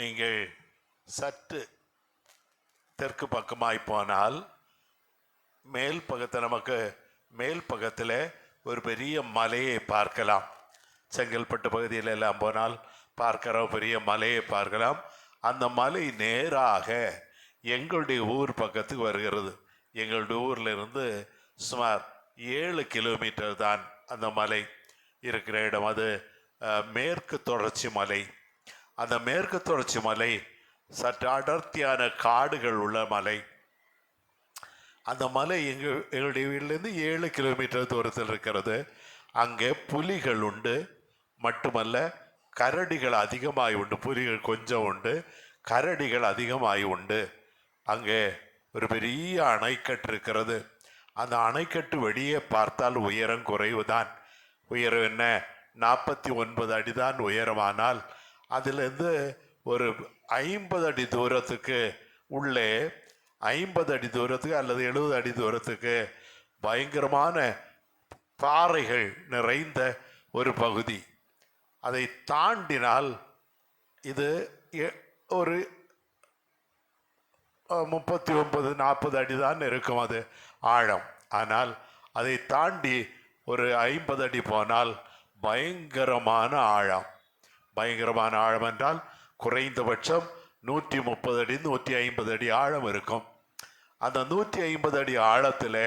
நீங்கள் சற்று தெற்கு பக்கமாய் போனால் மேல் பக்கத்தில் ஒரு பெரிய மலையை பார்க்கலாம். செங்கல்பட்டு பகுதியில் எல்லாம் போனால் பார்க்கிற பெரிய மலையை பார்க்கலாம். அந்த மலை நேராக எங்களுடைய ஊர் பக்கத்துக்கு வருகிறது. எங்களுடைய ஊரிலிருந்து சுமார் 7 கிலோமீட்டர் தான் அந்த மலை இருக்கிற இடம். அது மேற்கு தொடர்ச்சி மலை. அந்த மேற்கு தொடர்ச்சி மலை சற்று அடர்த்தியான காடுகள் உள்ள மலை. அந்த மலை எங்களுடைய வீட்டிலேருந்து 7 கிலோமீட்டர் தூரத்தில் இருக்கிறது. அங்கே புலிகள் உண்டு, மட்டுமல்ல கரடிகள் அதிகமாய் உண்டு. புலிகள் கொஞ்சம் உண்டு, கரடிகள் அதிகமாய் உண்டு. அங்கே ஒரு பெரிய அணைக்கட்டு இருக்கிறது. அந்த அணைக்கட்டு வெளியே பார்த்தால் உயரம் குறைவு தான். உயரம் என்ன, 49 அடி தான் உயரமானால் அதிலிருந்து ஒரு 50 அடி தூரத்துக்கு உள்ளே 50 அடி தூரத்துக்கு அல்லது 70 அடி தூரத்துக்கு பயங்கரமான பாறைகள் நிறைந்த ஒரு பகுதி. அதை தாண்டினால் இது ஒரு 39-40 அடி தான் இருக்கும் அது ஆழம். ஆனால் அதை தாண்டி ஒரு 50 அடி போனால் பயங்கரமான ஆழம். பயங்கரமான ஆழம் என்றால் குறைந்தபட்சம் 130 அடி 150 அடி ஆழம் இருக்கும். அந்த 150 அடி ஆழத்தில்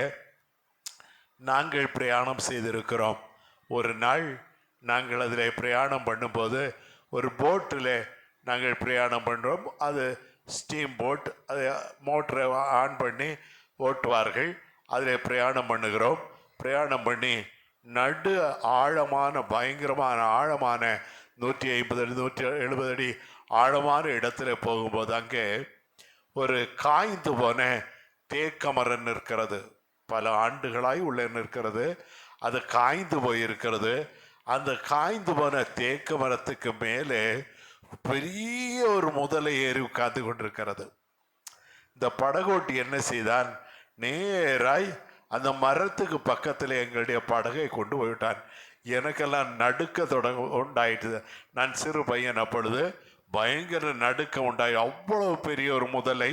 நாங்கள் பிரயாணம் செய்திருக்கிறோம். ஒரு நாள் நாங்கள் அதில் பிரயாணம் பண்ணும்போது ஒரு போட்டில் நாங்கள் பிரயாணம் பண்ணுறோம். அது ஸ்டீம் போட். அதை மோட்டரை ஆன் பண்ணி ஓட்டுவார்கள். அதில் பிரயாணம் பண்ணுகிறோம். பிரயாணம் பண்ணி நடு ஆழமான பயங்கரமான ஆழமான 150 அடி 170 அடி ஆழமான இடத்துல போகும்போது அங்கே ஒரு காய்ந்து போன தேக்க மரம் நிற்கிறது. பல ஆண்டுகளாய் உள்ளே நிற்கிறது. அது காய்ந்து போயிருக்கிறது. அந்த காய்ந்து போன தேக்க மரத்துக்கு மேலே பெரிய ஒரு முதலை ஏறி உட்கார்ந்து கொண்டிருக்கிறது. இந்த படகோட்டி என்ன செய்தான், நேராய் அந்த மரத்துக்கு பக்கத்தில் எங்களுடைய படகை கொண்டு போய்விட்டான். எனக்கெல்லாம் நடுக்க உண்டாயிட்டு. நான் சிறு பையன். அப்பொழுது பயங்கர நடுக்கம் உண்டாயி, அவ்வளவு பெரிய ஒரு முதலை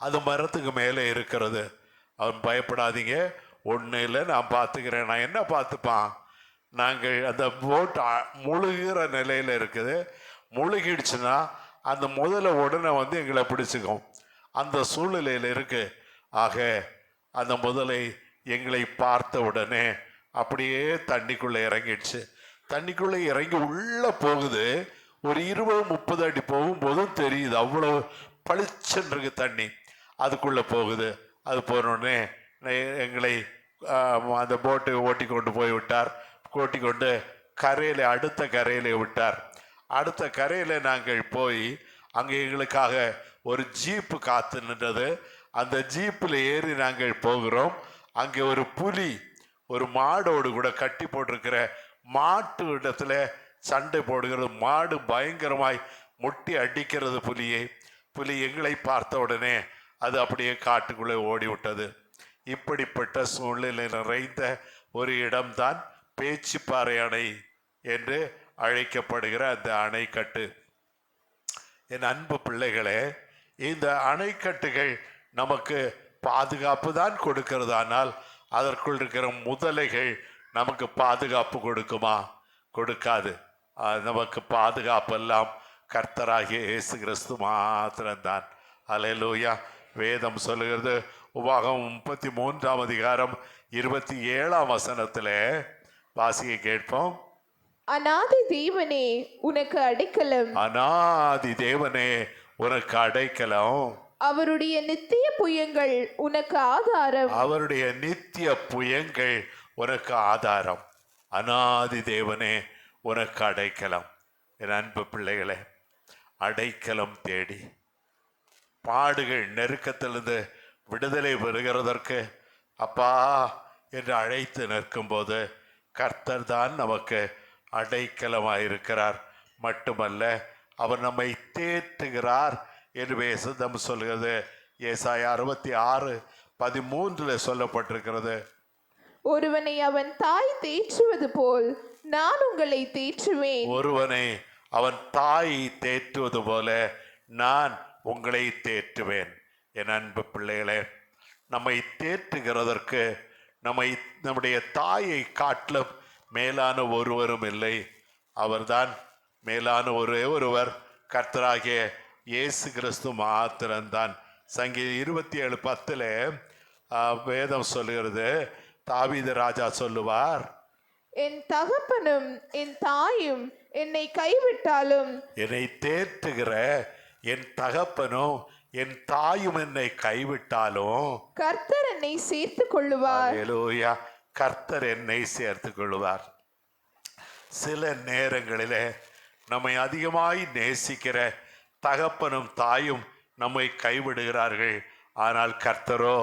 அது மரத்துக்கு மேலே இருக்கிறது. அவன் பயப்படாதீங்க, ஒன்றும் இல்லை, நான் பார்த்துக்கிறேன். நான் என்ன பார்த்துப்பான், நாங்கள் அந்த போட் முழுகிற நிலையில் இருக்குது. முழுகிடுச்சுன்னா அந்த முதலை உடனே எங்களை பிடிச்சிக்கும். அந்த சூழ்நிலையில் இருக்கு. ஆக அந்த முதலை எங்களை பார்த்த உடனே அப்படியே தண்ணிக்குள்ளே இறங்கிடுச்சு. தண்ணிக்குள்ளே இறங்கி உள்ளே போகுது. ஒரு 20-30 அடி போகும்போதும் தெரியுது, அவ்வளோ பளிச்சென்று இருக்கு தண்ணி. அதுக்குள்ளே போகுது. அது போனோடனே எங்களை அந்த போட்டை ஓட்டி கொண்டு போய் விட்டார். ஓட்டி கொண்டு கரையில் அடுத்த கரையில் விட்டார். அடுத்த கரையில் நாங்கள் போய் அங்கே எங்களுக்காக ஒரு ஜீப்பு காத்து நின்றது. அந்த ஜீப்பில் ஏறி நாங்கள் போகிறோம். அங்கே ஒரு புலி ஒரு மாடோடு கூட கட்டி போட்டிருக்கிற மாட்டு இடத்துல சண்டை போடுகிறது. மாடு பயங்கரமாய் முட்டி அடிக்கிறது புலியை. புலி எங்களை பார்த்த உடனே அது அப்படியே காட்டுக்குள்ளே ஓடிவிட்டது. இப்படிப்பட்ட சூழ்நிலை நிறைந்த ஒரு இடம்தான் பேச்சிப்பாறை அணை என்று அழைக்கப்படுகிற அந்த அணைக்கட்டு. என் அன்பு பிள்ளைகளே, இந்த அணைக்கட்டுகள் நமக்கு பாதுகாப்பு தான் கொடுக்கிறது. ஆனால் அதற்குள் இருக்கிற முதலைகள் நமக்கு பாதுகாப்பு கொடுக்குமா? கொடுக்காது. நமக்கு பாதுகாப்பெல்லாம் கர்த்தராகிய இயேசு கிறிஸ்து மாத்திரம்தான். அல்லேலூயா. வேதம் சொல்லுகிறது, உபாகமம் 33ஆம் அதிகாரம் 27ஆம் வசனத்தில் வாசிக்க கேட்போம். அநாதி தேவனே உனக்கு அடைக்கலம், அநாதி தேவனே உனக்கு அடைக்கலம், அவருடைய நித்திய புயங்கள் உனக்கு ஆதாரம், அவருடைய நித்திய புயங்கள் உனக்கு ஆதாரம். அநாதி தேவனே உனக்கு அடைக்கலம். என் அன்பு பிள்ளைகளே, அடைக்கலம் தேடி பாடுகள் நெருக்கத்திலிருந்து விடுதலை பெறுகிறதற்கு அப்பா என்று அழைத்து நிற்கும்போது கர்த்தர் தான் நமக்கு அடைக்கலமாயிருக்கிறார். மட்டுமல்ல, அவர் நம்மை தேற்றுகிறார் என்று வேதம் சொல்கிறது. ஏசாயா 66:13 சொல்லப்பட்டிருக்கிறது. ஒருவனை அவன் தாய் தேற்றுவது போல் நான் உங்களை தேற்றுவேன். ஒருவனை அவன் தாயை தேற்றுவது போல நான் உங்களை தேற்றுவேன். என் அன்பு பிள்ளைகளே, நம்மை தேற்றுகிறதற்கு நம்முடைய தாயை காட்டிலும் மேலான ஒருவரும் இல்லை. அவர்தான் மேலான ஒருவர், கர்த்தராகிய இயேசு கிறிஸ்து மாத்திரம்தான். சங்கீதம் 27:10 வேதம் சொல்லுகிறது, தாவீது ராஜா சொல்லுவார், என் தகப்பனும் என் தாயும் என்னை கைவிட்டாலும், என்னை தேற்றுகிற என் தகப்பனும் என் தாயும் என்னை கைவிட்டாலும் கர்த்தர் என்னை சேர்த்து கொள்ளுவார். அல்லேலூயா, கர்த்தர் என்னை சேர்த்து கொள்ளுவார். சில நேரங்களிலே நம்மை அதிகமாய் நேசிக்கிற தகப்பனும் தாயும் நம்மை கைவிடுகிறார்கள். ஆனால் கர்த்தரோ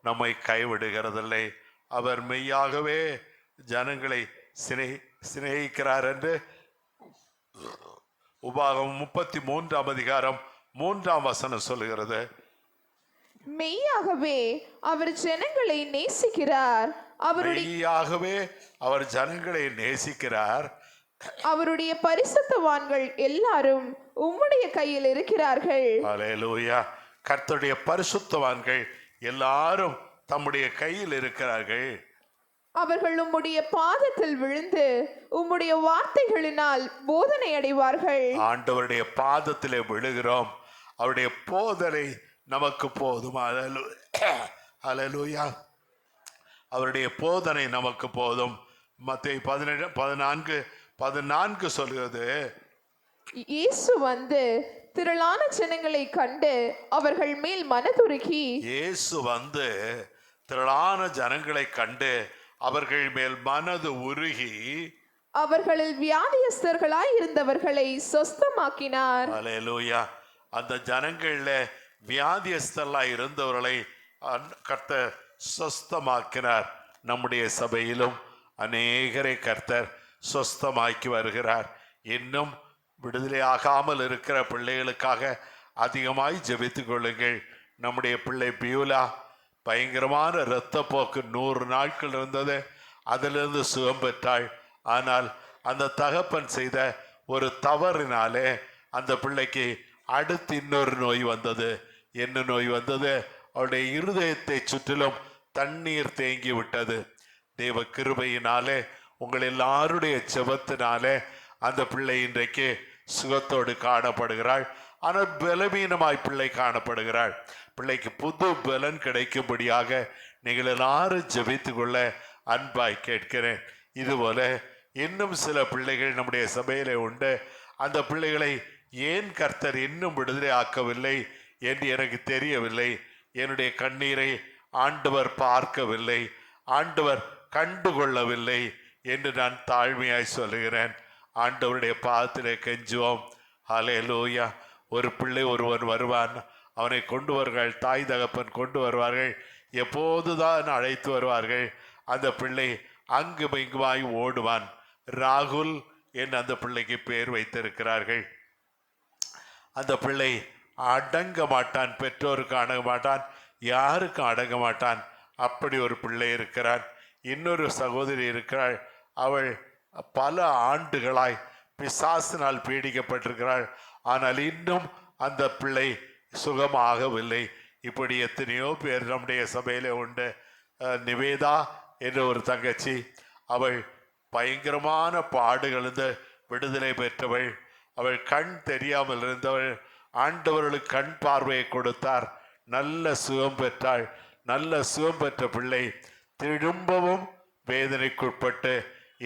நம்மை கைவிடுகிறதில்லை. அவர் மெய்யாகவே ஜனங்களை சிநேகிக்கிறார் என்று உபாகமம் 33:3 சொல்லுகிறது. மெய்யாகவே அவர் ஜனங்களை நேசிக்கிறார். மெய்யாகவே அவர் ஜனங்களை நேசிக்கிறார். அவருடைய பரிசுத்தவான்கள் எல்லாரும் உம்முடைய கையில் இருக்கிறார்கள். அல்லேலூயா, கர்த்தருடைய பரிசுத்தவான்கள் எல்லாரும் தம்முடைய கையில் இருக்கிறார்கள். அவர்கள் உம்முடைய பாதத்தில் விழுந்து உம்முடைய வார்த்தைகளினால் போதனை அடைவார்கள். ஆண்டவருடைய பாதத்திலே விழுகிறோம். அவருடைய போதனை நமக்கு போதும். அல்லேலூயா, அவருடைய போதனை நமக்கு போதும். மத்தேயு 17:14 சொல்கிறது, இயேசு வந்து திரளான ஜனங்களை கண்டு அவர்கள் மேல் மனதுருகி, இயேசு வந்து திரளான ஜனங்களை கண்டு அவர்கள் மேல் மனது உருகி அவர்களில் வியாதியஸ்தர்களாய் இருந்தவர்களை சொஸ்தமாக்கினார். அல்லேலூயா, அந்த ஜனங்கள்ல வியாதியஸ்தர்களாய் இருந்தவர்களை கர்த்தர் சொஸ்தமாக்கினார். நம்முடைய சபையிலும் அநேகரை கர்த்தர் சொஸ்தமாக்கி வருகிறார். இன்னும் விடுதலை ஆகாமல் இருக்கிற பிள்ளைகளுக்காக அதிகமாய் ஜெபித்துக் கொள்ளுங்கள். நம்முடைய பிள்ளை பியூலா பயங்கரமான இரத்தப்போக்கு 100 நாட்கள் இருந்தது. அதிலிருந்து சுகம் பெற்றாள். ஆனால் அந்த தகப்பன் செய்த ஒரு தவறினாலே அந்த பிள்ளைக்கு அடுத்து இன்னொரு நோய் வந்தது. என்ன நோய் வந்தது? அவருடைய இருதயத்தை சுற்றிலும் தண்ணீர் தேங்கி விட்டது. தேவ கிருபையினாலே, உங்கள் எல்லாருடைய செபத்தினாலே அந்த பிள்ளை இன்றைக்கு சுகத்தோடு காணப்படுகிறாள். ஆனால் பலவீனமாய் பிள்ளை காணப்படுகிறாள். பிள்ளைக்கு புது பலன் கிடைக்கும்படியாக நீங்கள் எல்லாரும் ஜெபித்து கொள்ள அன்பாய் கேட்கிறேன். இதுபோல இன்னும் சில பிள்ளைகள் நம்முடைய சபையிலே உண்டு. அந்த பிள்ளைகளை ஏன் கர்த்தர் இன்னும் விடுதலை ஆக்கவில்லை என்று எனக்கு தெரியவில்லை. என்னுடைய கண்ணீரை ஆண்டவர் பார்க்கவில்லை, ஆண்டவர் கண்டுகொள்ளவில்லை என்று நான் தாழ்மையாய் சொல்லுகிறேன். ஆண்டவருடைய பாதத்திலே கெஞ்சுவோம். ஹல்லேலூயா. ஒரு பிள்ளை ஒருவன் வருவான், அவனை கொண்டு வருவார்கள், தாய் தகப்பன் கொண்டு வருவார்கள், எப்போதுதான் அழைத்து வருவார்கள். அந்த பிள்ளை அங்கும் இங்குமாய் ஓடுவான். ராகுல் என்று அந்த பிள்ளைக்கு பெயர் வைத்திருக்கிறார்கள். அந்த பிள்ளை அடங்க மாட்டான், பெற்றோருக்கு அடங்க மாட்டான், யாருக்கும் அடங்க மாட்டான். அப்படி ஒரு பிள்ளை இருக்கிறான். இன்னொரு சகோதரி இருக்கிறாள். அவள் பல ஆண்டுகளாய் பிசாசினால் பீடிக்கப்பட்டிருக்கிறாள். ஆனால் இன்னும் அந்த பிள்ளை சுகமாகவில்லை. இப்படி எத்தனையோ பேர் நம்முடைய சபையில உண்டு. நிவேதா என்ற ஒரு தங்கச்சி, அவள் பயங்கரமான பாடுகளிலிருந்து விடுதலை பெற்றவள். அவள் கண் தெரியாமல் இருந்தவள். ஆண்டவர்களுக்கு கண் பார்வையை கொடுத்தார். நல்ல சுகம் பெற்றாள். நல்ல சுகம் பெற்ற பிள்ளை திரும்பவும் வேதனைக்குட்பட்டு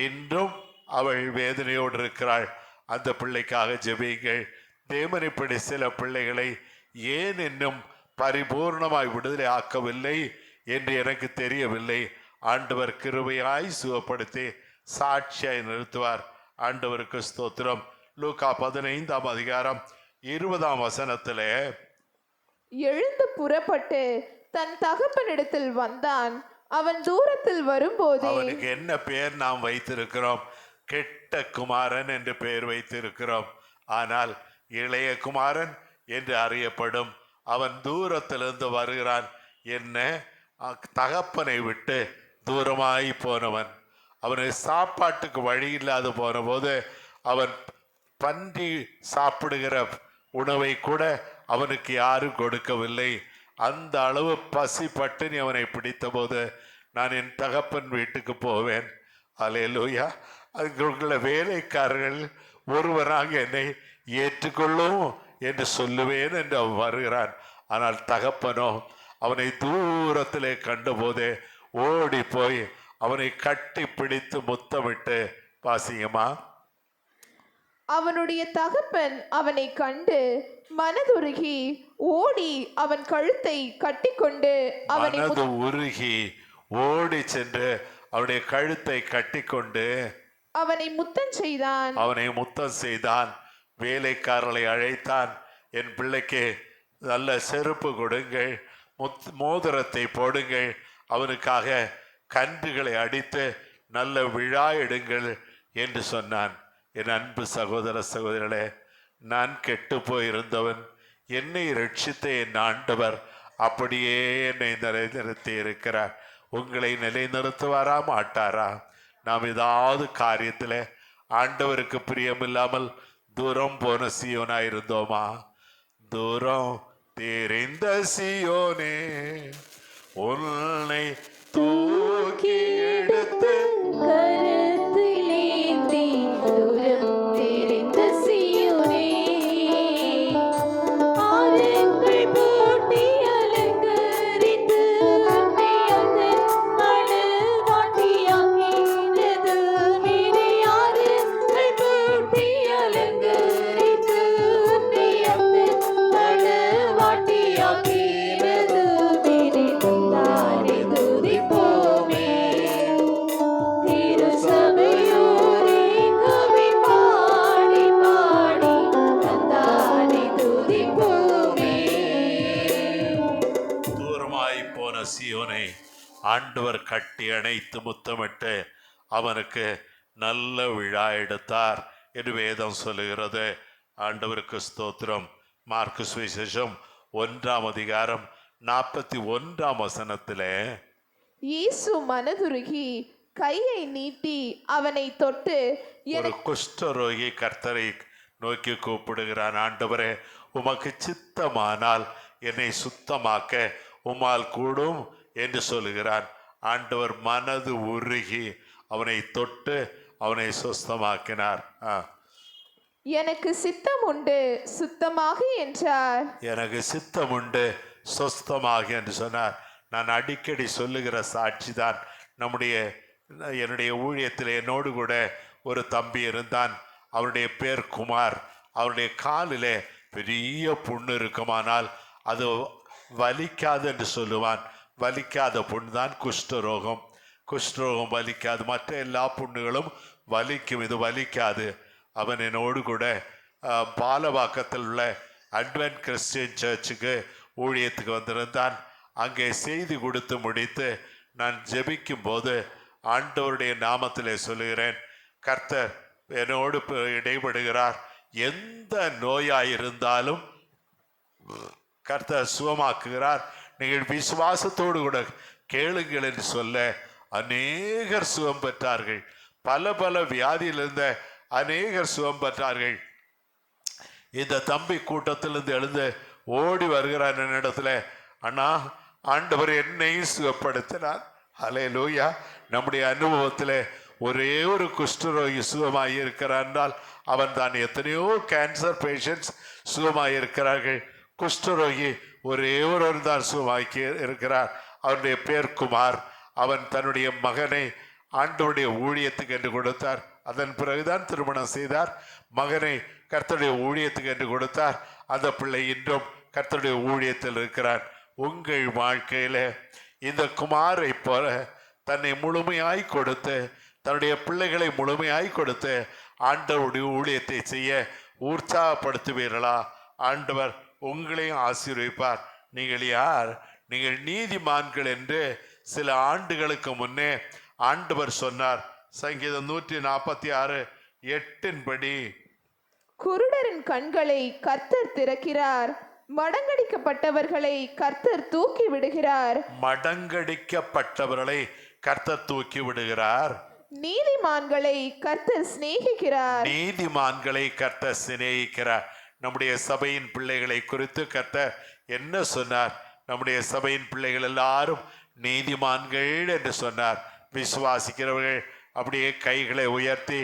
இன்றும் அவள் வேதனையோடு இருக்கிறாள். அந்த பிள்ளைக்காக ஜெபியுங்கள். தேவன் இப்படி சில பிள்ளைகளை ஏன் இன்னும் பரிபூர்ணமாய் விடுதலை ஆக்கவில்லை என்று எனக்கு தெரியவில்லை. ஆண்டவர் கிருபையாய் சுகப்படுத்தி சாட்சியாய் நிறுத்துவார். ஆண்டவருக்கு ஸ்தோத்திரம். லூக்கா 15:20 எழுந்து புறப்பட்டு தன் தகப்பனிடத்தில் வந்தான். அவன் தூரத்தில் வரும்போது, அவனுக்கு என்ன பெயர் நாம் வைத்திருக்கிறோம்? கெட்ட குமாரன் என்று பெயர் வைத்திருக்கிறோம். ஆனால் இளைய குமாரன் என்று அறியப்படும். அவன் தூரத்திலிருந்து வருகிறான். என்ன, தகப்பனை விட்டு தூரமாய் போனவன். அவனுக்கு சாப்பாட்டுக்கு வழி இல்லாது போன போது அவன் பன்றி சாப்பிடுகிற உணவை கூட அவனுக்கு யாரும் கொடுக்கவில்லை. அந்த அளவு பசி பட்டினி அவனை பிடித்த போது நான் என் தகப்பன் வீட்டுக்கு போவேன். அல்லேலூயா. அங்குள்ள வேலைக்காரர்கள் ஒருவராக என்னை ஏற்றுக்கொள்ளும் என்று சொல்லுவேன் என்று அவன் வருகிறான். ஆனால் தகப்பனோ அவனை தூரத்திலே கண்டபோதே ஓடி போய் அவனை கட்டி பிடித்து முத்தமிட்டு, வாசிங்கம்மா. அவனுடைய தகப்பன் அவனை கண்டு மனதுருகி ஓடி அவன் கழுத்தை கட்டிக்கொண்டு மனது உருகி ஓடி சென்று அவனுடைய கழுத்தை கட்டிக்கொண்டு அவனை முத்தம் செய்தான். வேலைக்காரர்களை அழைத்தான். என் பிள்ளைக்கு நல்ல செருப்பு கொடுங்கள், மோதிரத்தை போடுங்கள், அவனுக்காக கன்றுகளை அடித்து நல்ல விழா எடுங்கள் என்று சொன்னான். என் அன்பு சகோதர சகோதரர்களே, நான் கெட்டு போயிருந்தவன், என்னை ரட்சித்த என் ஆண்டவர் அப்படியே என்னை நிலைநிறுத்தி இருக்கிறார். உங்களை நிலைநிறுத்துவாரா மாட்டாரா? நாம் ஏதாவது காரியத்தில் ஆண்டவருக்கு பிரியமில்லாமல் தூரம் போன சியோனா இருந்தோமா? தூரம் தெரிந்த சியோனே, உன்னை தூக்கி எடுத்து சியோனை ஆண்டவர் கட்டி அணைத்து முத்தமிட்டு அவனுக்கு நல்ல விழா எடுத்தார் என்று வேதம் சொல்லுகிறது. ஆண்டவருக்கு ஸ்தோத்திரம். மார்க்கு சுவிசேஷம் 1ஆம் அதிகாரம் 41ஆம் வசனத்திலே, இயேசு மனதுருகி கையை நீட்டி அவனை தொட்டு, ஒரு குஷ்டரோகி கர்த்தரை நோக்கி கூப்பிடுகிறான். ஆண்டவரே, உமக்கு சித்தமானால் என்னை சுத்தமாக்க உம்மால் கூடும் என்று சொல்லுகிறான். ஆண்டவர் மனது உருகி அவனை தொட்டு அவனை சுத்தமாக்கினார். எனக்கு சித்தம் உண்டு சுத்தமாக என்றார். எனக்கு சித்தம் உண்டு சுத்தமாக என்று சொன்னார். நான் அடிக்கடி சொல்லுகிற சாட்சி தான். என்னுடைய ஊழியத்தில் என்னோடு கூட ஒரு தம்பி இருந்தான். அவருடைய பேர் குமார். அவருடைய காலிலே பெரிய புண்ணு இருக்குமானால் அது வலிக்காது என்று சொல்லுவான். வலிக்காத புண்ணு தான் குஷ்டரோகம். குஷ்டரோகம் வலிக்காது, மற்ற எல்லா புண்ணுகளும் வலிக்கும், இது வலிக்காது. அவன் என்னோடு கூட பாலவாக்கத்தில் உள்ள அட்வென்ட் கிறிஸ்டியன் சர்ச்சுக்கு ஊழியத்துக்கு வந்திருந்தான். அங்கே செய்தி கொடுத்து முடித்து நான் ஜெபிக்கும் போது ஆண்டவருடைய நாமத்திலே சொல்லுகிறேன், கர்த்தர் என்னோடு இடைபடுகிறார். எந்த நோயாயிருந்தாலும் கர்த்தர் சுகமாக்குகிறார். நீங்கள் விசுவாசத்தோடு கூட கேளுங்கள் என்று சொல்ல அநேகர் சுகம் பெற்றார்கள். பல வியாதியில் இருந்த அநேகர் சுகம் பெற்றார்கள். இந்த தம்பி கூட்டத்திலிருந்து எழுந்து ஓடி வருகிறார் என்னிடத்துல, அண்ணா, ஆண்டவர் என்னை சுகப்படுத்தினார். அல்லேலூயா. நம்முடைய அனுபவத்தில் ஒரே ஒரு குஷ்டரோகி சுகமாகி இருக்கிறார் என்றால் அவன் தான். எத்தனையோ கேன்சர் பேஷண்ட்ஸ் சுகமாகி இருக்கிறார்கள். குஷ்டரோகி ஒரே ஒருவர் தான் சுகமாக்கி இருக்கிறார். அவருடைய பேர் குமார். அவன் தன்னுடைய மகனை ஆண்டவருடைய ஊழியத்துக்கு என்று கொடுத்தார். அதன் பிறகுதான் திருமணம் செய்தார். மகனை கர்த்தருடைய ஊழியத்துக்கு என்று கொடுத்தார். அந்த பிள்ளை இன்றும் கர்த்தருடைய ஊழியத்தில் இருக்கிறார். உங்கள் வாழ்க்கையில இந்த குமாரை போல தன்னை முழுமையாய் கொடுத்து, தன்னுடைய பிள்ளைகளை முழுமையாய் கொடுத்து ஆண்டவருடைய ஊழியத்தை செய்ய உற்சாகப்படுத்துவீர்களா? ஆண்டவர் உங்களையும் ஆசீர்வதிப்பார். நீங்கள் யார்? நீங்கள் நீதிமான்கள் என்று சில ஆண்டுகளுக்கு முன்னே ஆண்டவர் சொன்னார். சங்கீதம் 146:8 படி, குருடரின் கண்களை கர்த்தர் திறக்கிறார், மடங்கடிக்கப்பட்டவர்களை கர்த்தர் தூக்கி விடுகிறார். மடங்கடிக்கப்பட்டவர்களை கர்த்தர் தூக்கி விடுகிறார். நீதிமான்களை கர்த்தர் சிநேகிக்கிறார். நீதிமான்களை கர்த்தர் சிநேகிக்கிறார். நம்முடைய சபையின் பிள்ளைகளை குறித்து கர்த்தர் என்ன சொன்னார்? நம்முடைய சபையின் பிள்ளைகள் எல்லாரும் நீதிமான்கள் என்று சொன்னார். விசுவாசிக்கிறவர்கள் அப்படியே கைகளை உயர்த்தி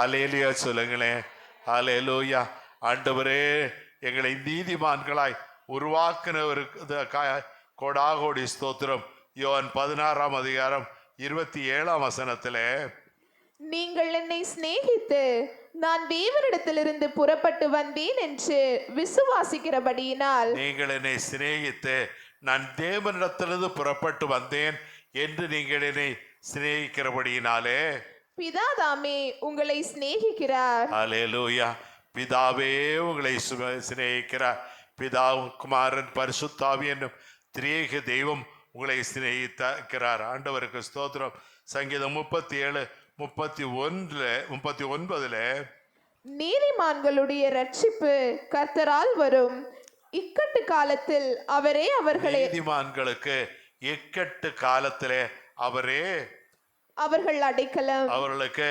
அல்லேலூயா சொல்லுங்களேன். அல்லேலூயா. ஆண்டவரே, எங்களை நீதிமான்களாய் உருவாக்குனவருக்கு கோடாகோடி ஸ்தோத்திரம். யோவான் 16ஆம் அதிகாரம் 27ஆம் வசனத்திலே, நீங்கள் என்னை சிநேகித்து நான் தேவனிடத்திலிருந்து புறப்பட்டு வந்தேன் என்று விசுவாசிக்கிறபடியினால், நீங்கள் என்னை சிநேகித்து நான் தேவனிடத்திலிருந்து புறப்பட்டு வந்தேன் என்று நீங்கள் என்னை சிநேகிக்கிறபடியினாலே பிதாதாமே உங்களை சிநேகிக்கிறார். அல்லேலூயா. பிதாவே உங்களை சிநேகிக்கிறார். பிதா, குமாரன், பரிசுத்தாவி என்னும் திரியேக தெய்வம் உங்களை சிநேகிக்கிறார். ஆண்டவருக்கு ஸ்தோத்திரம். சங்கீதம் 37:39 நீதிமான்களுடைய ரட்சிப்பு கர்த்தரால் வரும், இக்கட்டு காலத்தில் அவரே அவர்களை நீதிமான்களுக்கு இக்கட்டு காலத்திலே அவரே அவர்கள் அடைக்கலம். அவர்களுக்கு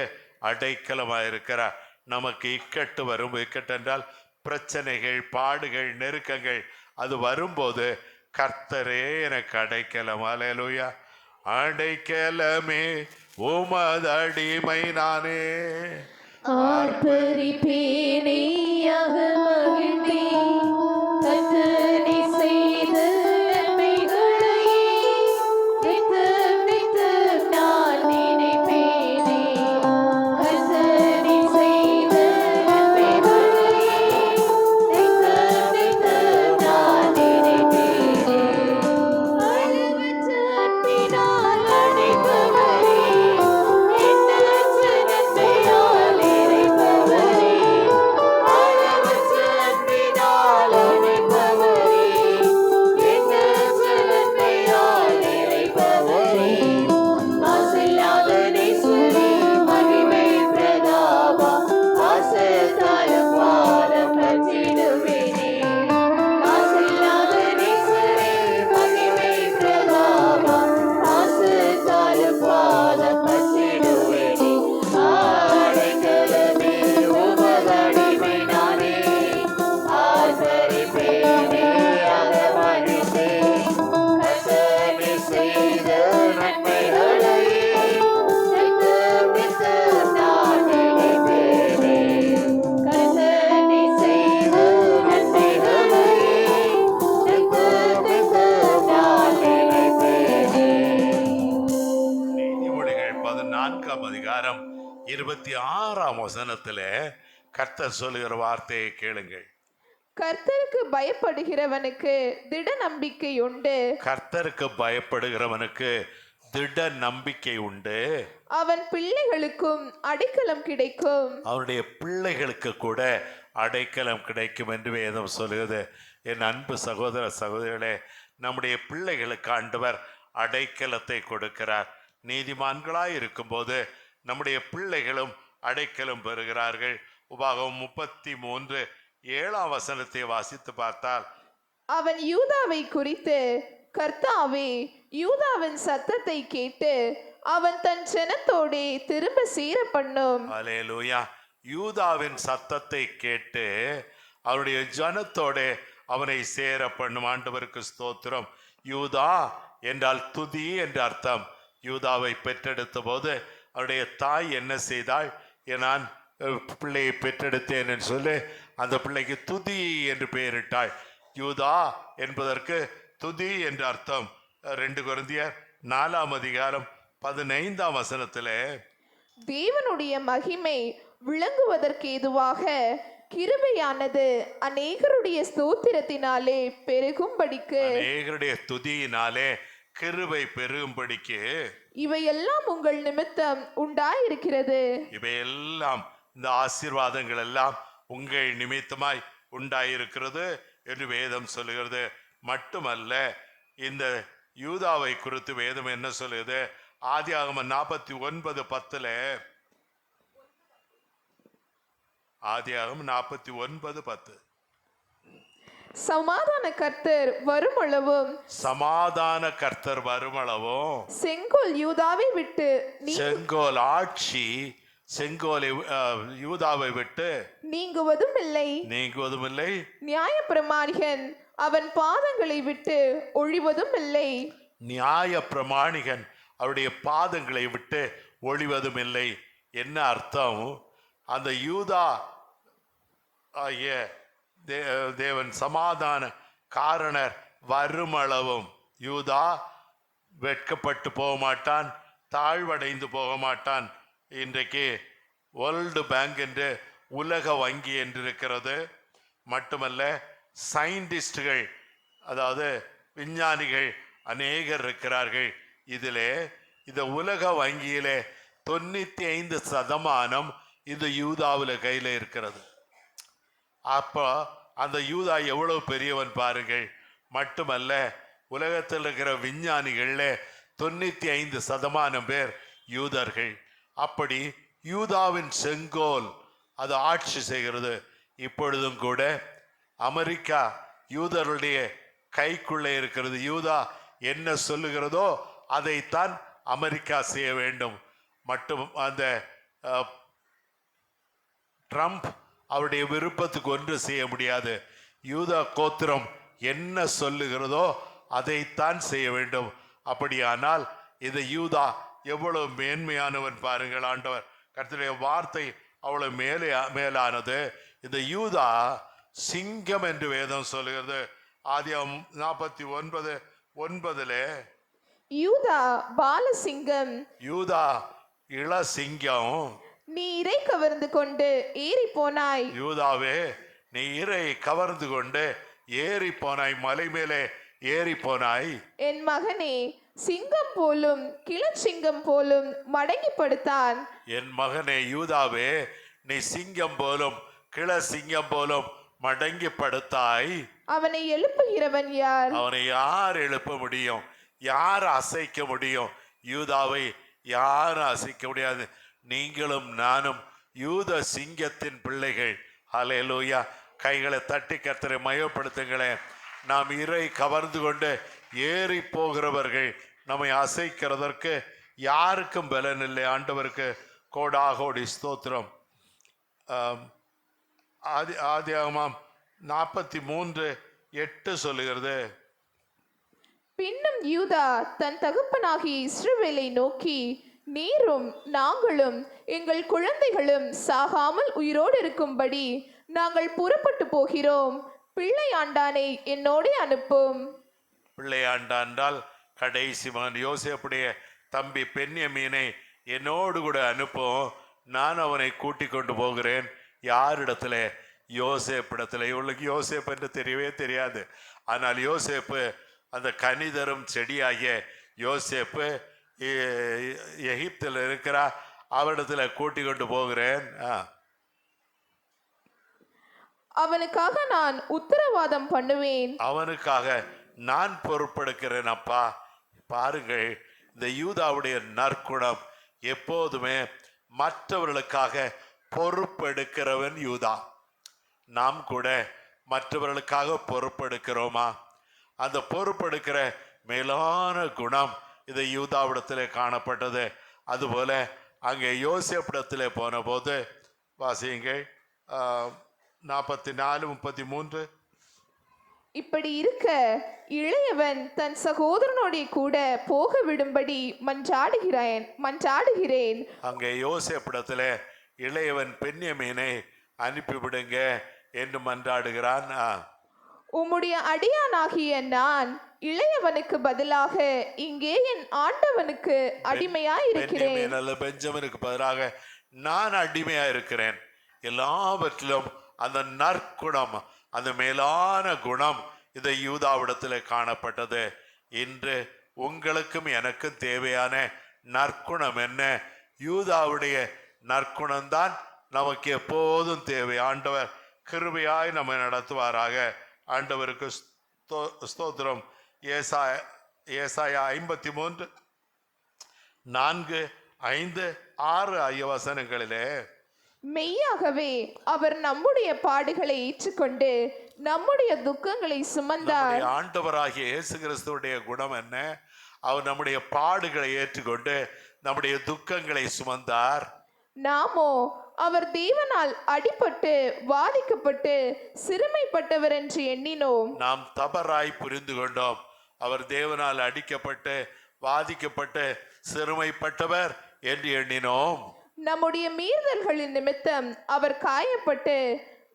அடைக்கலமாயிருக்கிறார். நமக்கு இக்கட்டு வரும். இக்கட்டு என்றால் பிரச்சனைகள், பாடுகள், நெருக்கங்கள். அது வரும்போது கர்த்தரே எனக்கு அடைக்கலம். அல்லேலூயா. அடைக்கலமே உமது அடிமை நானே, ஆர்ப்பரிப்பேனே அகமகிழ்ந்தே, கர்த்தனை செய்த நன்மைகளை நித்தம் நித்தம் நான் நினைப்பேனே. கர்த்தனை செய்த நன்மைகளை நித்தம் நித்தம் நான் நினைப்பேனே. அளவற்ற அன்பினால் அணைப்பவரே, எண்ணற்ற நன்மையால் நிறைப்பவரே. அளவற்ற அன்பினால் அணைப்பவரே, எண்ணற்ற நன்மையால் நிறைப்பவரே. மாசில்லாத நேசரே, மகிமை பிரதாபம் ஆசைத்தாலும் பாதம் பற்றிடுவேனே. மாசில்லாத நேசரே, மகிமை பிரதாபம் ஆசைத்தாலும் பாதம் பற்றிடுவேனே. ஆடைக்கலமே உமது அடிமை நானே, ஆர்ப்பரிப்பேனே அகமகிழ்ந்தே, கர்த்தனை செய்த நன்மைகளை நித்தம் நித்தம் நான் நினைப்பேனே. கர்த்தனை செய்த நன்மைகளை நித்தம் நித்தம் நான் நினைப்பேனே. நீதிமொழிகள் 14ஆம் அதிகாரம் 26ஆம் வசனத்திலே கர்த்தர் சொல்லுகிற வார்த்தையை கேளுங்கள். கர்த்தருக்கு பயப்படுகிறவனுக்கு திட நம்பிக்கை உண்டு, கர்த்தருக்கு பயப்படுகிறவனுக்கு திட நம்பிக்கை உண்டு, அவன் பிள்ளைகளுக்கும் அடைக்கலம் கிடைக்கும். அவனுடைய பிள்ளைகளுக்கு கூட அடைக்கலம் கிடைக்கும் என்று வேதம் சொல்லுகிறது. என் அன்பு சகோதர சகோதரிகளே, நம்முடைய பிள்ளைகளுக்கு ஆண்டவர் அடைக்கலத்தை கொடுக்கிறார். நீதிமான்களாய் இருக்கும்போது நம்முடைய பிள்ளைகளும் அடைக்கலம் பெறுகிறார்கள். உபாகமம் 33:7 வசனத்தை வாசித்து பார்த்தால், அவன் யூதாவை குறித்து, கர்த்தாவே யூதாவின் சத்தத்தை கேட்டு அவன் தன் ஜனத்தோடே திரும்ப சேர பண்ணும். அல்லேலூயா. யூதாவின் சத்தத்தை கேட்டு அவருடைய ஜனத்தோட அவனை சேர பண்ணும். ஆண்டவருக்கு ஸ்தோத்திரம். யூதா என்றால் துதி என்று அர்த்தம். யூதாவை பெற்றெடுத்த போது அவருடைய தாய் என்ன செய்தாள்? நான் பிள்ளையை பெற்றெடுத்தேன் என்று சொல்லி அந்த பிள்ளைக்கு துதி என்று பெயரிட்டாள். யூதா என்பதற்கு துதி என்று அர்த்தம். 2 கொரிந்தியர் 4ஆம் அதிகாரம் 15ஆம் வசனத்திலே, தேவனுடைய மகிமை விளங்குவதற்கு ஏதுவாக கிருபையானது அநேகருடைய ஸ்தோத்திரத்தினாலே பெருகும்படிக்கு, அநேகருடைய துதியினாலே கிருபை பெருகும்படிக்கு இவையெல்லாம் உங்கள் நிமித்தம் உண்டாயிருக்கிறது. இவையெல்லாம், இந்த ஆசீர்வாதங்கள் எல்லாம் உங்கள் நிமித்தமாய் உண்டாயிருக்கிறது என்று வேதம் சொல்லுகிறது. மட்டுமல்ல, இந்த யூதாவை குறித்து வேதம் என்ன சொல்லுகிறது? ஆதியாகமம் 49:10, ஆதியாகமம் 49:10, சமாதான கர்த்தர் வருமளவும் சமாதான கர்த்தர் வருமளவும் செங்கோல் யூதாவை விட்டு செங்கோல் ஆட்சி செங்கோலை யூதாவை விட்டு நீங்குவதும் இல்லை, நீங்குவதும் இல்லை. நியாயப்பிரமாணிகன் அவன் பாதங்களை விட்டு ஒழிவதும் இல்லை. நியாய பிரமாணிகன் அவருடைய பாதங்களை விட்டு ஒழிவதும் இல்லை. என்ன அர்த்தம்? அந்த யூதா ஆகிய தேவன் சமாதான காரணர் வருமளவும் யூதா வெட்கப்பட்டு போக மாட்டான், தாழ்வடைந்து போக மாட்டான். இன்றைக்கு வேர்ல்டு பேங்க் என்று உலக வங்கி என்று இருக்கிறது. மட்டுமல்ல, சயின்டிஸ்டுகள், அதாவது விஞ்ஞானிகள் அநேகர் இருக்கிறார்கள். இதிலே இந்த உலக வங்கியிலே 95% இந்த யூதாவில் கையில் இருக்கிறது. அப்போ அந்த யூதா எவ்வளவு பெரியவன் பாருங்கள். மட்டுமல்ல, உலகத்தில் இருக்கிற விஞ்ஞானிகள்ல 95% பேர் யூதர்கள். அப்படி யூதாவின் செங்கோல் அது ஆட்சி செய்கிறது. இப்பொழுதும் கூட அமெரிக்கா யூதருடைய கைக்குள்ளே இருக்கிறது. யூதா என்ன சொல்லுகிறதோ அதைத்தான் அமெரிக்கா செய்ய வேண்டும். மட்டும் அந்த ட்ரம்ப் அவருடைய விருப்பத்துக்கு ஒன்று செய்ய முடியாது. யூதா கோத்திரம் என்ன சொல்லுகிறதோ அதைத்தான் செய்ய வேண்டும். அப்படியானால் இந்த யூதா எவ்வளவு மேன்மையானவன் பாருங்கள். ஆண்டவர் கர்த்தருடைய வார்த்தை அவ்வளவு மேலானது. இந்த யூதா சிங்கம் என்று வேதம் சொல்லுகிறது. ஆதியாகமம் 49:9 யூதா பாலசிங்கம், யூதா இளசிங்கம், நீ இறை கவர்ந்து கொண்டு ஏறி போனாய். யூதாவே, நீ இறை கவர்ந்து கொண்டு ஏறி போனாய், மலை மேலே ஏறி போனாய். என் மகனே, சிங்கம் போலும் கிளச்சிங்கம் போலும் மடங்கி படுத்தான். என் மகனே யூதாவே, நீ சிங்கம் போலும் கிள சிங்கம் போலும் மடங்கி படுத்தாய். அவனை எழுப்புகிறவன் யார்? அவனை யார் எழுப்ப முடியும்? யார் அசைக்க முடியும்? யூதாவை யாரும் அசைக்க முடியாது. நீங்களும் நானும் யூத சிங்கத்தின் பிள்ளைகள். ஹல்லேலூயா. கைகளை தட்டி கர்த்தரை மயப்படுத்துங்களேன். நாம் இறை கவர்ந்து கொண்டு ஏறி போகிறவர்கள். நம்மை அசைக்கிறதற்கு யாருக்கும் பலன் இல்லை. ஆண்டவருக்கு கோடாகோடி ஸ்தோத்திரம். ஆதியாகமம் 43:8 சொல்லுகிறது, பின்னும் யூதா தன் தகப்பனாகிய இஸ்ரவேலை நோக்கி, நீரும் நாங்களும் எங்கள் குழந்தைகளும் சாகாமல் உயிரோடு இருக்கும்படி நாங்கள் புறப்பட்டு போகிறோம். பிள்ளையாண்டானை என்னோடு அனுப்பும். பிள்ளையாண்டாண்டால் கடைசி மகன் யோசேப்புடைய தம்பி பென்யமீனை என்னோடு கூட அனுப்பும். நான் அவனை கூட்டிக் கொண்டு போகிறேன். யாரிடத்துல? யோசேப்பிடத்துல. இவளுக்கு யோசேப்பு என்று தெரியவே தெரியாது. ஆனால் யோசேப்பு அந்த கனிதரும் செடியாகிய யோசேப்பு எகிப்தில் இருக்கிறா. அவரிடத்துல கூட்டிக் கொண்டு போகிறேன். அவனுக்காக நான் உத்தரவாதம் பண்ணுவேன். அவனுக்காக நான் பொறுப்பெடுக்கிறேன். அப்பா பாருங்கள், இந்த யூதாவுடைய நற்குணம் எப்போதுமே மற்றவர்களுக்காக பொறுப்பெடுக்கிறவன் யூதா. நாம் கூட மற்றவர்களுக்காக பொறுப்பெடுக்கிறோமா? அந்த பொறுப்பெடுக்கிற மேலான குணம் இந்த யூதாவிடத்திலே காணப்பட்டது. அதுபோல அங்கே யோசேப்பிடத்திலே போன போது வாசியுங்கள் 44:33. இப்படி இருக்க இளையவன் தன் சகோதரனோட கூட போக விடும்படி மன்றாடுகிறேன். அங்கே யோசேப்பிடத்திலே இளையவன் பென்யமீனை அனுப்பிவிடுங்க என்று மன்றாடுகிறான். உம்முடைய அடியானாகிய நான் இளையவனுக்கு பதிலாக இங்கே என் ஆண்டவனுக்கு அடிமையாய் இருக்கிறேன். பெஞ்சமினுக்கு பதிலாக நான் அடிமையா இருக்கிறேன். எல்லாவற்றிலும் அந்த நற்குணம், அந்த மேலான குணம் இந்த யூதாவிடத்தில் காணப்பட்டது. இன்று உங்களுக்கும் எனக்கும் தேவையான நற்குணம் என்ன? யூதாவுடைய நற்குணம்தான் நமக்கு எப்போதும் தேவை. ஆண்டவர் கிருபையாய் நம்மை நடத்துவாராக. ஆண்டவருக்கு ஸ்தோத்திரம். ஏசாயா 53:4-5-6 வசனங்களிலே, மெய்யாகவே அவர் நம்முடைய பாடுகளை ஏற்றுக்கொண்டு நம்முடைய துக்கங்களை சுமந்தார். நம்முடைய ஆண்டவராகிய இயேசு கிறிஸ்துவுடைய குணம் என்ன? அவர் நம்முடைய பாடுகளை ஏற்றுக்கொண்டு நம்முடைய துக்கங்களை சுமந்தார். நாமோ அவர் தேவனால் அடிபட்டு வாதிக்கப்பட்டு சிறுமைப்பட்டவர் என்று எண்ணினோம். நாம் தவறாய் புரிந்து கொண்டோம். அவர் தேவனால் அடிக்கப்பட்டு வாதிக்கப்பட்டு சிறுமைப்பட்டவர் என்று எண்ணினோம். நம்முடைய மீறுதல்களின் நிமித்தம் அவர் காயப்பட்டு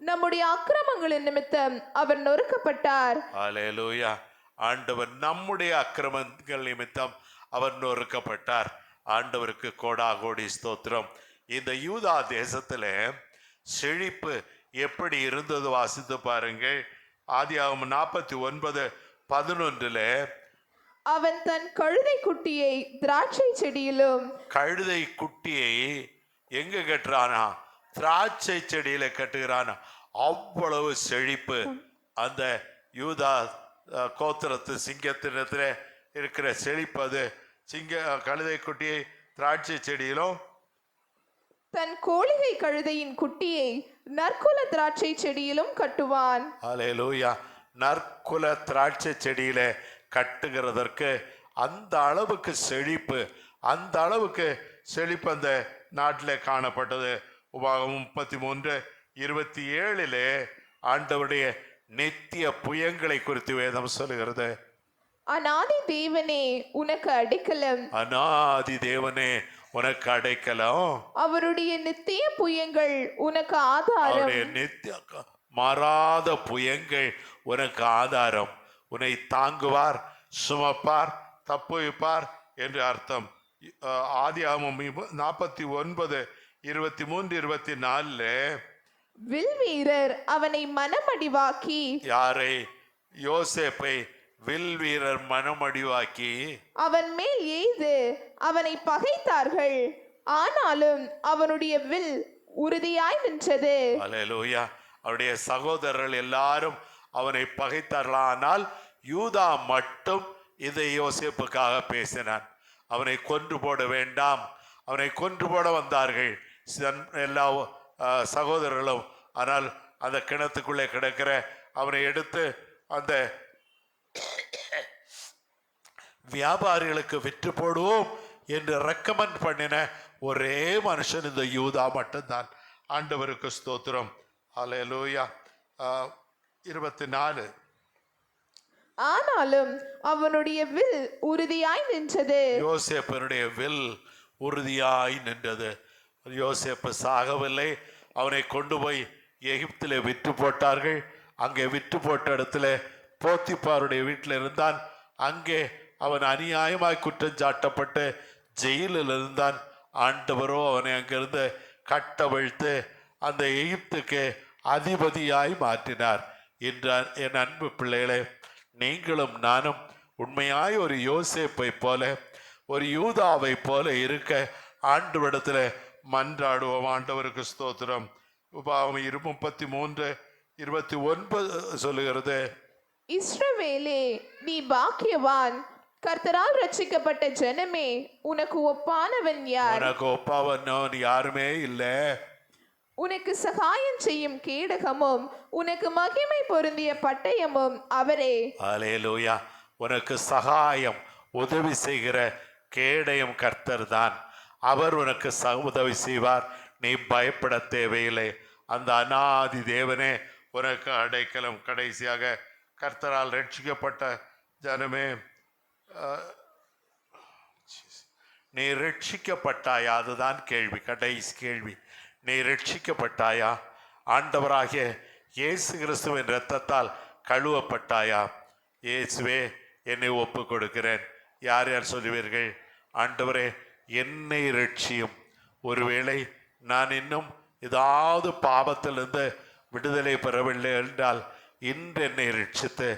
நம்முடைய அக்கிரமங்களின் நிமித்தம் அவர் நொறுக்கப்பட்டார். அல்லேலூயா. ஆண்டவர் நம்முடைய அக்கிரமங்கள் நிமித்தம் அவர் நொறுக்கப்பட்டார். ஆண்டவருக்கு கோடாகோடி ஸ்தோத்திரம். இந்த யூதா தேசத்துல செழிப்பு எப்படி இருந்தது வாசித்து பாருங்கள். ஆதியாகமம் 49:11 அவன் தன் கழுதை குட்டியை திராட்சை செடியிலும். கழுதை குட்டியை எங்க கட்டுறானா? திராட்சை செடியில கட்டுகிறானா. அவ்வளவு செழிப்பு அந்த யூதா கோத்திரத்து சிங்கத்தினத்துல இருக்கிற செழிப்பு. அது கழுதை குட்டியை திராட்சை செடியிலும் தன் கோழிகை கழுதையின் குட்டியை நற்குல திராட்சை செடியிலும் கட்டுவான். அல்லேலூயா. நற்குல திராட்சை செடியில கட்டுகிறதற்கு அந்த அளவுக்கு செழிப்பு, அந்த அளவுக்கு செழிப்பு அந்த நாட்டில் காணப்பட்டது. உபாகமம் 33:27 ஆண்டவருடைய நித்திய புயங்களை குறித்து வேதம் சொல்லுகிறது. அநாதி தேவனே உனக்கு அடைக்கலம், அநாதி தேவனே உனக்கு அடைக்கலம், அவருடைய நித்திய புயங்கள் உனக்கு ஆதாரம். அவருடைய நித்திய மாறாத புயங்கள் உனக்கு ஆதாரம். உன்னை தாங்குவார், சுமப்பார், தப்புவிப்பார் என்று அர்த்தம். ஆதியாகமம் 49:23-24 வில் வீரர் அவனை மனமடிவாக்கி. யாரை? யோசேப்பை வில் வீரர் மனமடிவாக்கி அவன் மேல் எய்து அவனை பகைத்தார்கள். ஆனாலும் அவனுடைய வில் உறுதியாய் நின்றது. அல்லேலூயா. அவருடைய சகோதரர்கள் எல்லாரும் அவனை பகைத்தார்கள். ஆனால் யூதா மட்டும் இதை யோசேப்புக்காக பேசினான். அவனை கொன்று போட வேண்டாம், அவனை கொன்று போட வந்தார்கள் எல்லா சகோதரர்களும். ஆனால் அந்த கிணத்துக்குள்ளே கிடக்கிற அவனை எடுத்து அந்த வியாபாரிகளுக்கு விற்று போடுவோம் என்று ரெக்கமெண்ட் பண்ணின ஒரே மனுஷன் இந்த யூதா மட்டும்தான். ஆண்டவருக்கு ஸ்தோத்திரம். அல்லேலூயா. 24 ஆனாலும் அவனுடைய வில் உறுதியாய் நின்றது. யோசேப்பனுடைய வில் உறுதியாய் நின்றது. யோசேப்பு சாகவில்லை. அவனை கொண்டு போய் எகிப்திலே விற்று போட்டார்கள். அங்கே விற்று போட்ட இடத்துல போத்திபாருடைய வீட்டில் இருந்தான். அங்கே அவன் அநியாயமாய் குற்றம் சாட்டப்பட்டு ஜெயிலில் இருந்தான். ஆண்டவரோ அவனை அங்கிருந்து கட்டவிழ்த்து அந்த எகிப்துக்கு அதிபதியாய் மாற்றினார். என்றார். என் அன்பு பிள்ளைகளே, நீங்களும் நானும் உண்மையாய் ஒரு யோசேப்பை போல, ஒரு யூதாவை போல இருக்க ஆண்டவரிடத்துல மன்றாடுவோம். ஆண்டவருக்கு ஸ்தோத்திரம். உபாகமம் 33:29 சொல்லுகிறது, இஸ்ரவேலே நீ பாக்கியவான், கர்த்தரால் ரட்சிக்கப்பட்ட ஜனமே, உனக்கு ஒப்பானவன் யார்? உனக்கு ஒப்பாவன் யாருமே இல்லை. உனக்கு சகாயம் செய்யும் கேடகமும் உனக்கு மகிமை பொருந்திய பட்டயமும் அவரே. அல்லேலூயா. உனக்கு சகாயம் உதவி செய்கிற கேடயம் கர்த்தர் தான். அவர் உனக்கு உதவி செய்வார். நீ பயப்பட தேவையில்லை. அந்த அநாதி தேவனே உனக்கு அடைக்கலம். கடைசியாக கர்த்தரால் ரட்சிக்கப்பட்ட ஜனமே, நீ ரட்சிக்கப்பட்டாயா? அதுதான் கேள்வி, கடைசி கேள்வி. நீ ரட்சிக்கப்பட்டாயா? ஆண்டவராகிய இயேசு கிறிஸ்துவின் இரத்தத்தால் கழுவப்பட்டாயா? இயேசுவே, என்னை ஒப்பு கொடுக்கிறேன். யார் யார் சொல்லுவீர்கள்? ஆண்டவரே, என்னை ரட்சியும். ஒருவேளை நான் இன்னும் ஏதாவது பாவத்திலிருந்து விடுதலை பெறவில்லை என்றால் இன்று என்னை ரட்சித்து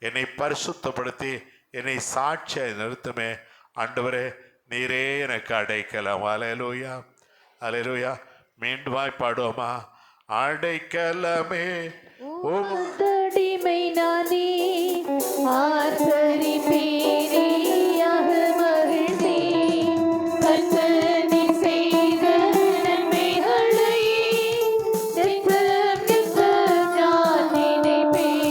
என்னை பரிசுத்தப்படுத்தி என்னை சாட்சியாய் நிறுத்துமே. ஆண்டவரே, நீரே எனக்கு அடைக்கலம். அல்லேலூயா, அல்லேலூயா. மீண்டுமாய் பாடுவோமா? அடைக்கலமே உமதடிமை நானே, ஆர்ப்பரிப்பேனே, மகிழ்ந்தேன் கர்த்தரின் செய்த நன்மைகளை நித்தம் நித்தம் நான் நினைப்பேன்.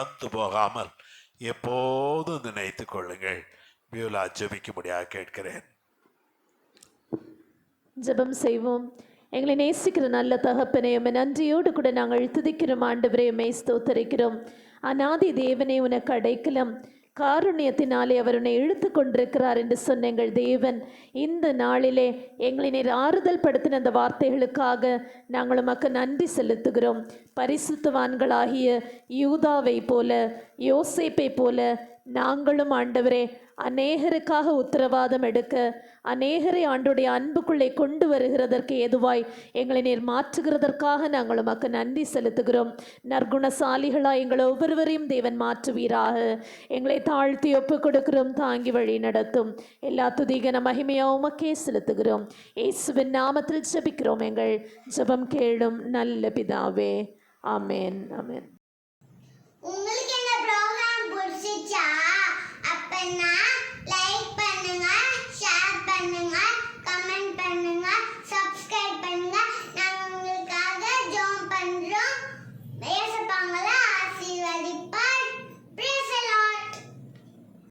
மறந்து போகாமல் எப்போதும் நினைத்து கொள்ளுங்கள். பியூலா ஜெபிக்கும்படியாக கேட்கிறேன். ஜெபம் செய்வோம். எங்களை நேசிக்கிற நல்ல தகப்பனே, உம்மை நன்றியோடு கூட நாங்கள் துதிக்கிறோம். ஆண்டவரே, உம்மை ஸ்தோத்தரிக்கிறோம். அநாதி தேவனே, உனக்கு அடைக்கலம், காருண்யத்தினாலே அவர் உன்னை இழுத்து கொண்டிருக்கிறார் என்று சொன்ன எங்கள் தேவன், இந்த நாளிலே எங்களை நீர் ஆறுதல் படுத்தின அந்த வார்த்தைகளுக்காக நாங்கள் உமக்கு நன்றி செலுத்துகிறோம். பரிசுத்தவான்களாகிய யூதாவை போல, யோசேப்பை போல நாங்களும் ஆண்டவரே அநேகருக்காக உத்தரவாதம் எடுக்க, அநேகரை ஆண்டுடைய அன்புக்குள்ளே கொண்டு வருகிறதற்கு ஏதுவாய் எங்களை நீர் மாற்றுகிறதற்காக நாங்கள் உமக்கு நன்றி செலுத்துகிறோம். நற்குணசாலிகளாய் எங்களை ஒவ்வொருவரையும் தேவன் மாற்றுவீராக. எங்களை தாழ்த்தி ஒப்பு கொடுக்கிறோம். தாங்கி வழி நடத்தும். எல்லா துதிகன மகிமையா உமக்கே செலுத்துகிறோம். இயேசுவின் நாமத்தில் ஜெபிக்கிறோம். எங்கள் ஜெபம் கேளும் நல்ல பிதாவே. ஆமென், ஆமென்.